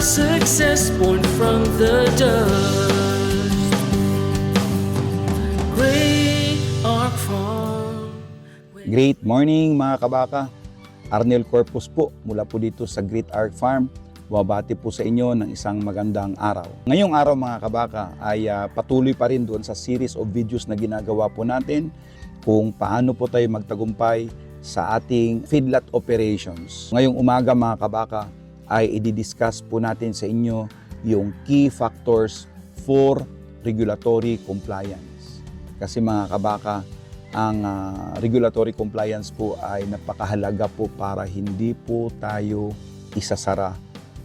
Success born from the dust. Great Ark Farm. Great morning mga kabaka. Arnel Corpus po mula po dito sa Great Ark Farm. Bumabati po sa inyo ng isang magandang araw. Ngayong araw mga kabaka ay patuloy pa rin doon sa series of videos na ginagawa po natin kung paano po tayo magtagumpay sa ating feedlot operations. Ngayong umaga mga kabaka ay i-discuss po natin sa inyo yung key factors for regulatory compliance. Kasi mga kabaka, ang regulatory compliance po ay napakahalaga po para hindi po tayo isasara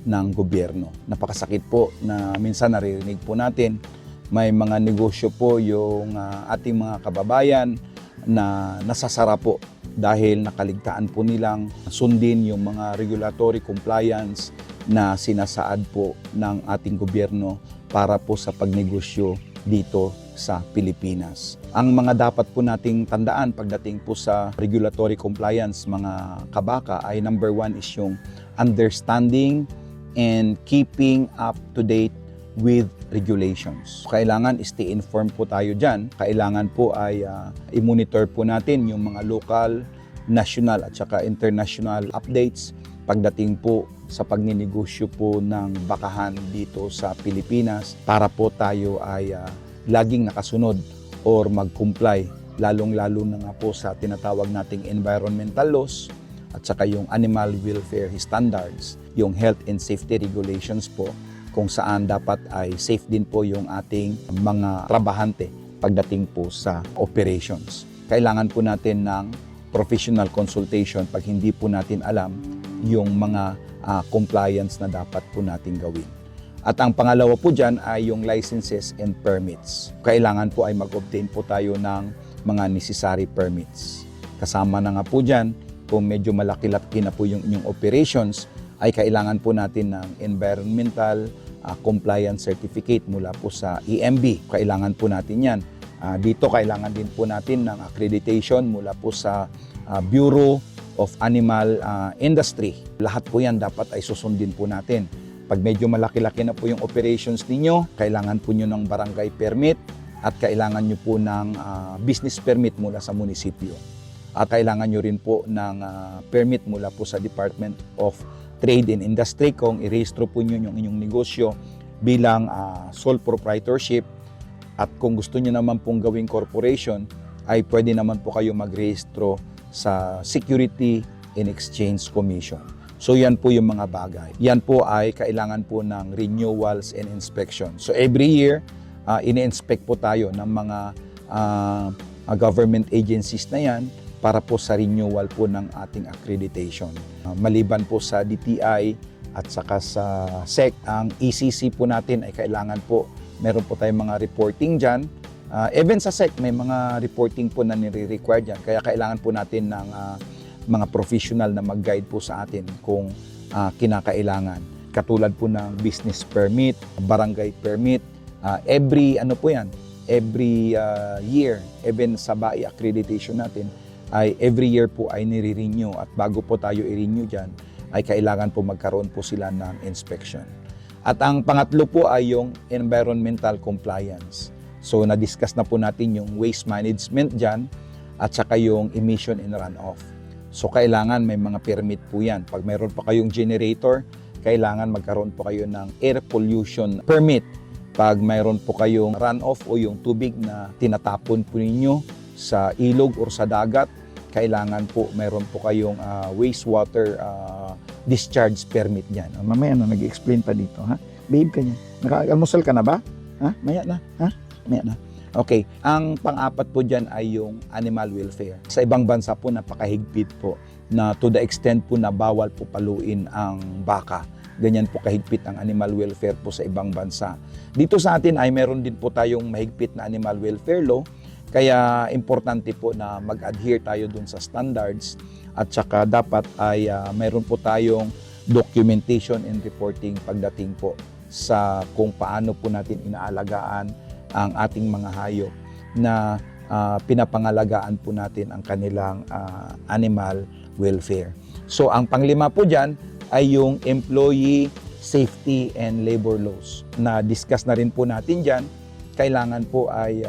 ng gobyerno. Napakasakit po na minsan naririnig po natin may mga negosyo po yung ating mga kababayan na nasasara po dahil nakaligtaan po nilang sundin yung mga regulatory compliance na sinasaad po ng ating gobyerno para po sa pagnegosyo dito sa Pilipinas. Ang mga dapat po nating tandaan pagdating po sa regulatory compliance mga kabaka ay number 1 is yung understanding and keeping up to date with regulations. Kailangan stay informed po tayo dyan. Kailangan po ay i-monitor po natin yung mga local, national at saka international updates pagdating po sa pagninegosyo po ng bakahan dito sa Pilipinas para po tayo ay laging nakasunod or mag-comply lalong-lalo na nga po sa tinatawag nating environmental laws at saka yung animal welfare standards, yung health and safety regulations po kung saan dapat ay safe din po yung ating mga trabahante pagdating po sa operations. Kailangan po natin ng professional consultation pag hindi po natin alam yung mga compliance na dapat po natin gawin. At ang pangalawa po dyan ay yung licenses and permits. Kailangan po ay mag-obtain po tayo ng mga necessary permits. Kasama na nga po dyan, kung medyo malaki-laki na po yung inyong operations, ay kailangan po natin ng environmental compliance certificate mula po sa EMB. Kailangan po natin yan. Dito kailangan din po natin ng accreditation mula po sa Bureau of Animal Industry. Lahat po yan dapat ay susundin po natin. Pag medyo malaki-laki na po yung operations ninyo, kailangan po nyo ng barangay permit at kailangan nyo po ng business permit mula sa munisipyo. At kailangan nyo rin po ng permit mula po sa Department of Trade and Industry kung i-rehistro po nyo yung inyong negosyo bilang sole proprietorship. At kung gusto nyo naman pong gawing corporation, ay pwede naman po kayo magrehistro sa Security and Exchange Commission. So yan po yung mga bagay. Yan po ay kailangan po ng renewals and inspection. So every year, ini-inspect po tayo ng mga government agencies na yan para po sa renewal po ng ating accreditation. Maliban po sa DTI at saka sa SEC, ang ECC po natin ay kailangan po, meron po tayong mga reporting dyan. Even sa SEC, may mga reporting po na nire-require dyan. Kaya kailangan po natin ng mga professional na mag-guide po sa atin kung kinakailangan. Katulad po ng business permit, barangay permit, every year, even sa BAI accreditation natin, ay every year po ay nire-renew at bago po tayo i-renew dyan, ay kailangan po magkaroon po sila ng inspection. At ang pangatlo po ay yung environmental compliance. So na-discuss na po natin yung waste management dyan at saka yung emission and runoff. So kailangan may mga permit po yan. Pag mayroon pa kayong generator, kailangan magkaroon po kayo ng air pollution permit. Pag mayroon po kayong runoff o yung tubig na tinatapon po ninyo sa ilog or sa dagat, kailangan po mayroon po kayong wastewater discharge permit dyan. Mamaya na, nag-explain pa dito, ha? Babe ka niya. Naka-almusal ka na ba? Ha? Maya na, ha? Maya na. Okay, ang pang-apat po dyan ay yung animal welfare. Sa ibang bansa po, napakahigpit po na to the extent po na bawal po paluin ang baka. Ganyan po kahigpit ang animal welfare po sa ibang bansa. Dito sa atin ay meron din po tayong mahigpit na animal welfare law. Kaya importante po na mag-adhere tayo dun sa standards at saka dapat ay mayroon po tayong documentation and reporting pagdating po sa kung paano po natin inaalagaan ang ating mga hayop na pinapangalagaan po natin ang kanilang animal welfare. So ang panglima po dyan ay yung employee safety and labor laws. Na-discuss na rin po natin dyan, kailangan po ay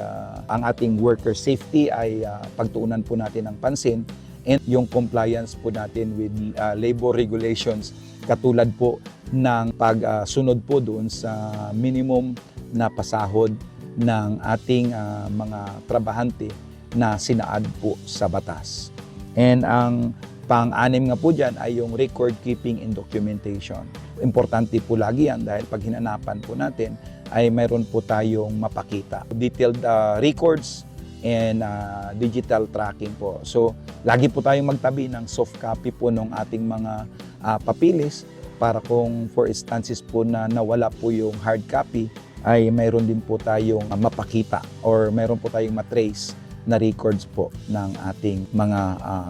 ang ating worker safety ay pagtuunan po natin ng pansin, and yung compliance po natin with labor regulations, katulad po ng pagsunod po doon sa minimum na pasahod ng ating mga trabahante na sinaad po sa batas. And ang pang-anim nga po dyan ay yung record keeping and documentation. Importante po lagi yan dahil pag hinanapan po natin ay mayroon po tayong mapakita. Detailed records and digital tracking po. So, lagi po tayong magtabi ng soft copy po ng ating mga papilis para kung for instances po na nawala po yung hard copy, ay mayroon din po tayong mapakita or mayroon po tayong matrace na records po ng ating mga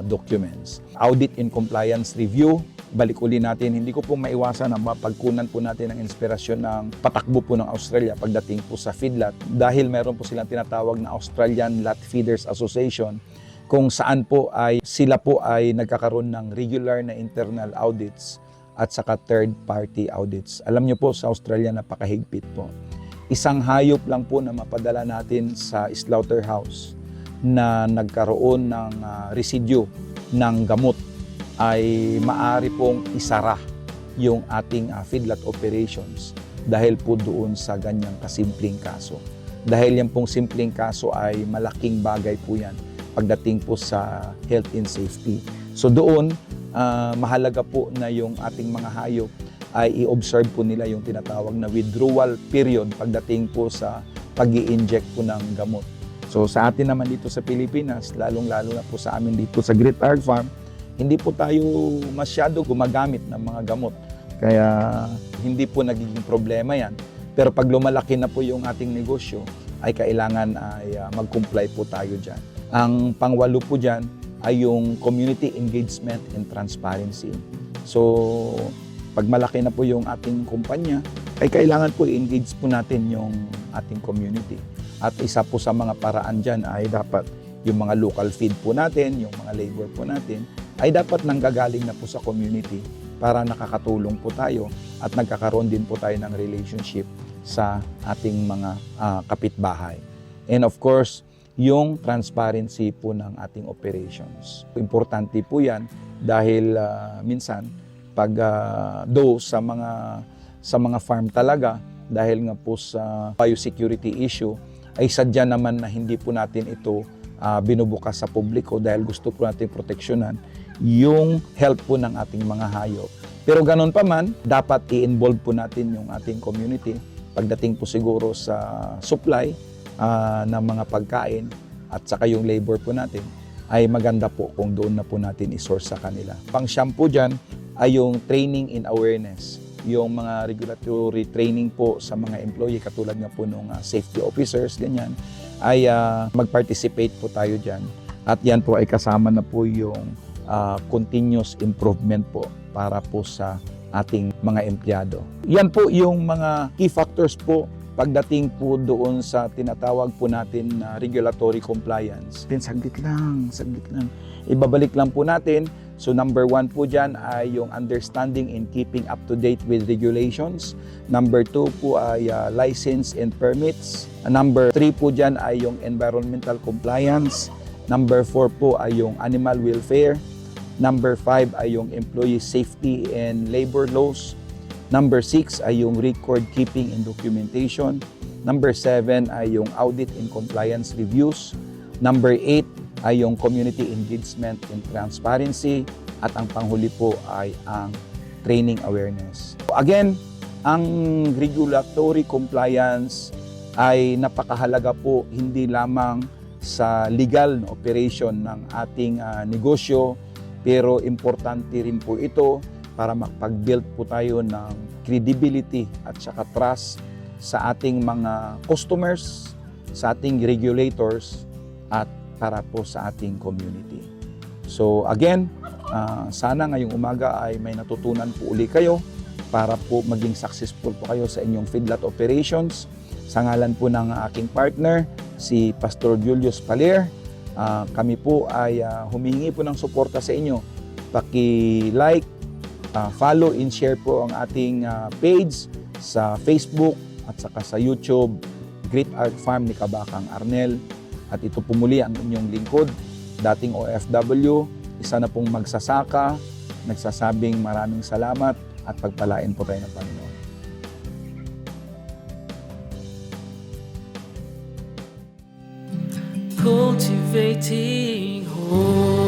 documents. Audit and compliance review, balik uli natin, hindi ko po maiwasan na mapagkunan po natin ng inspirasyon ng patakbo po ng Australia pagdating po sa feedlot dahil meron po silang tinatawag na Australian Lot Feeders Association kung saan po ay sila po ay nagkakaroon ng regular na internal audits at saka third party audits. Alam niyo po sa Australia napakahigpit po. Isang hayop lang po na mapadala natin sa slaughterhouse na nagkaroon ng residue ng gamot ay maaari pong isara yung ating feedlot operations dahil po doon sa ganyang kasimpleng kaso. Dahil yan pong simpleng kaso ay malaking bagay po yan pagdating po sa health and safety. So doon, mahalaga po na yung ating mga hayop ay i-observe po nila yung tinatawag na withdrawal period pagdating po sa pag-i-inject po ng gamot. So sa atin naman dito sa Pilipinas, lalong-lalo na po sa amin dito sa Great Arg Farm, hindi po tayo masyado gumagamit ng mga gamot. Kaya hindi po nagiging problema yan. Pero pag lumalaki na po yung ating negosyo, ay kailangan ay mag-comply po tayo dyan. Ang pangwalo po dyan ay yung community engagement and transparency. So pag malaki na po yung ating kumpanya, ay kailangan po i-engage po natin yung ating community. At isa po sa mga paraan dyan ay dapat yung mga local feed po natin, yung mga labor po natin, ay dapat nanggagaling na po sa community para nakakatulong po tayo at nagkakaroon din po tayo ng relationship sa ating mga kapitbahay. And of course, yung transparency po ng ating operations. Importante po yan dahil minsan pag sa mga farm talaga, dahil nga po sa biosecurity issue, ay sadya naman na hindi po natin ito binubukas sa publiko dahil gusto po natin proteksyonan yung health po ng ating mga hayop. Pero ganun pa man, dapat i-involve po natin yung ating community pagdating po siguro sa supply ng mga pagkain at saka yung labor po natin, ay maganda po kung doon na po natin i-source sa kanila. Pang-siyam po dyan ay yung training in awareness. Yung mga regulatory training po sa mga employee katulad nga po ng safety officers, ganyan, ay mag-participate po tayo dyan. At yan po ay kasama na po yung continuous improvement po para po sa ating mga empleyado. Yan po yung mga key factors po pagdating po doon sa tinatawag po natin na regulatory compliance. Saglit lang. Ibabalik lang po natin. So number 1 po dyan ay yung understanding and keeping up to date with regulations. Number 2 po ay license and permits. Number 3 po dyan ay yung environmental compliance. Number 4 po ay yung animal welfare. Number 5 ay yung employee safety and labor laws. Number 6 ay yung record keeping and documentation. Number 7 ay yung audit and compliance reviews. Number 8 ay yung community engagement and transparency. At ang panghuli po ay ang training awareness. Again, ang regulatory compliance ay napakahalaga po hindi lamang sa legal na operation ng ating negosyo, pero importante rin po ito para makapag-build po tayo ng credibility at saka trust sa ating mga customers, sa ating regulators, at para po sa ating community. So again, sana ngayong umaga ay may natutunan po uli kayo para po maging successful po kayo sa inyong feedlot operations. Sa ngalan po ng aking partner, si Pastor Julius Paler, kami po ay humihingi po ng suporta sa inyo. Paki-like, follow and share po ang ating page sa Facebook at saka sa YouTube, Great Arc Farm ni Kabakang Arnel. At ito po muli ang inyong lingkod, dating OFW, isa na pong magsasaka, nagsasabing maraming salamat at pagpalain po tayo ng Panginoon. Cultivating hope.